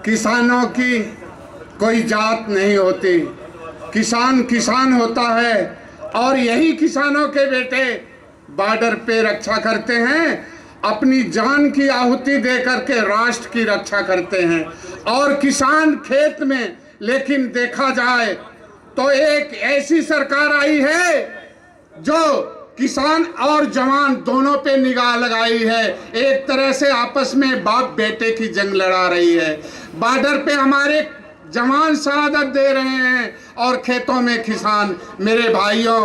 किसानों की कोई जात नहीं होती, किसान किसान होता है। और यही किसानों के बेटे बॉर्डर पे रक्षा करते हैं, अपनी जान की आहुति दे करके राष्ट्र की रक्षा करते हैं। और किसान खेत में, लेकिन देखा जाए तो एक ऐसी सरकार आई है जो किसान और जवान दोनों पे निगाह लगाई है। एक तरह से आपस में बाप बेटे की जंग लड़ा रही है। बॉर्डर पे हमारे जवान शहादत दे रहे हैं और खेतों में किसान। मेरे भाइयों,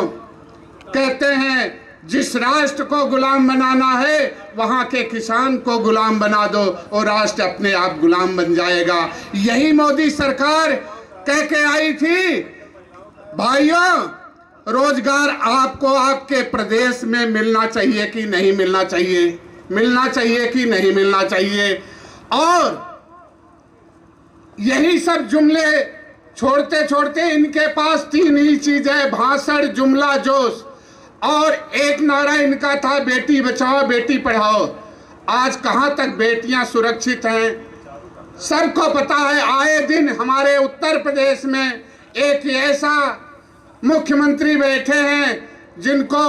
कहते हैं जिस राष्ट्र को गुलाम बनाना है वहां के किसान को गुलाम बना दो और राष्ट्र अपने आप गुलाम बन जाएगा। यही मोदी सरकार कह के आई थी। भाइयों, रोजगार आपको आपके प्रदेश में मिलना चाहिए कि नहीं मिलना चाहिए, मिलना चाहिए कि नहीं मिलना चाहिए। और यही सब जुमले छोड़ते छोड़ते इनके पास तीन ही चीज है, भाषण, जुमला, जोश। और एक नारा इनका था बेटी बचाओ बेटी पढ़ाओ। आज कहां तक बेटियां सुरक्षित हैं सबको पता है। आए दिन हमारे उत्तर प्रदेश में एक ऐसा मुख्यमंत्री बैठे हैं जिनको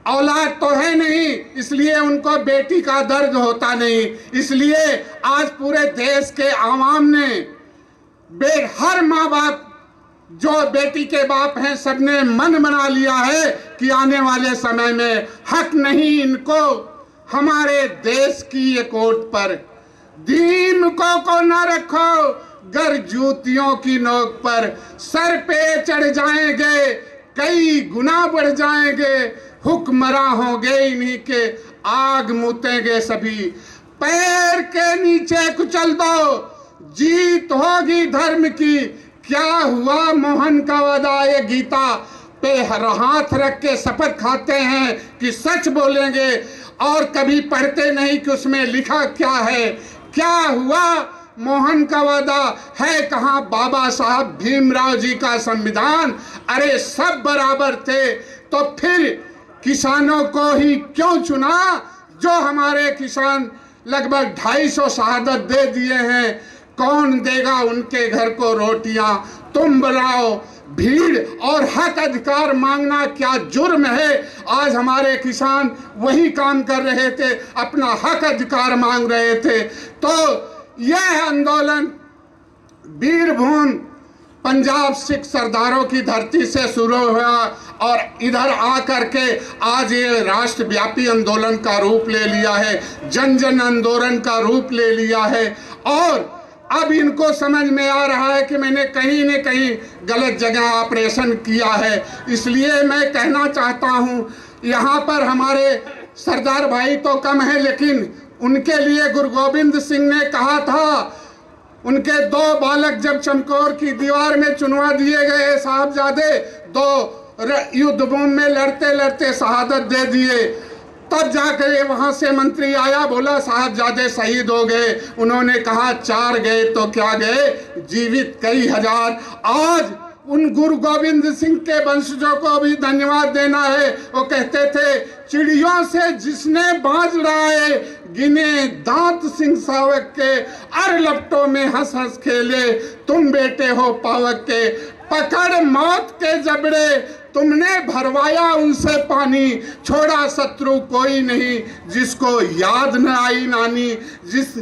औलाद तो है नहीं, इसलिए उनको बेटी का दर्द होता नहीं। इसलिए आज पूरे देश के आवाम ने हर माँ बाप जो बेटी के बाप हैं सबने मन बना लिया है कि आने वाले समय में हक नहीं इनको हमारे देश की ये कोर्ट पर। दीमकों को न रखो गर जूतियों की नोक पर, सर पे चढ़ जाएंगे कई गुना बढ़ जाएंगे, हुक्मरां होंगे इन्हीं के आग मुतेंगे सभी। पैर के नीचे कुचल दो जीत होगी धर्म की, क्या हुआ मोहन का वादा। ये गीता पे हाथ रख के शपथ खाते हैं कि सच बोलेंगे और कभी पढ़ते नहीं कि उसमें लिखा क्या है। क्या हुआ मोहन का वादा है कहाँ बाबा साहब भीमराव जी का संविधान। अरे सब बराबर थे तो फिर किसानों को ही क्यों चुना। जो हमारे किसान लगभग 250 शहादत दे दिए हैं, कौन देगा उनके घर को रोटियां। तुम बुलाओ भीड़ और हक अधिकार मांगना क्या जुर्म है। आज हमारे किसान वही काम कर रहे थे, अपना हक अधिकार मांग रहे थे। तो यह आंदोलन वीरभूमि पंजाब सिख सरदारों की धरती से शुरू हुआ और इधर आकर के आज ये राष्ट्रव्यापी आंदोलन का रूप ले लिया है, जन जन आंदोलन का रूप ले लिया है। और अब इनको समझ में आ रहा है कि मैंने कहीं न कहीं गलत जगह ऑपरेशन किया है। इसलिए मैं कहना चाहता हूँ, यहाँ पर हमारे सरदार भाई तो कम है, लेकिन उनके लिए गुरु गोविंद सिंह ने कहा था, उनके 2 बालक जब चमकौर की दीवार में चुनवा दिए गए साहबजादे, 2 युद्ध भूमि में लड़ते लड़ते शहादत दे दिए, तब जाकर वहां से मंत्री आया, बोला साहबजादे शहीद हो गए। उन्होंने कहा 4 गए तो क्या गए, जीवित कई हजार। आज उन गुरु गोविंद सिंह के वंशजों को भी धन्यवाद देना है। वो कहते थे चिड़ियों से जिसने बाज उड़ाए, गिने दांत सिंह सावक के, अर लपटों में हंस हंस खेले, तुम बेटे हो पावक के, पकड़ मौत के जबड़े, तुमने भरवाया उनसे पानी, छोड़ा शत्रु कोई नहीं जिसको याद न आई नानी। जिस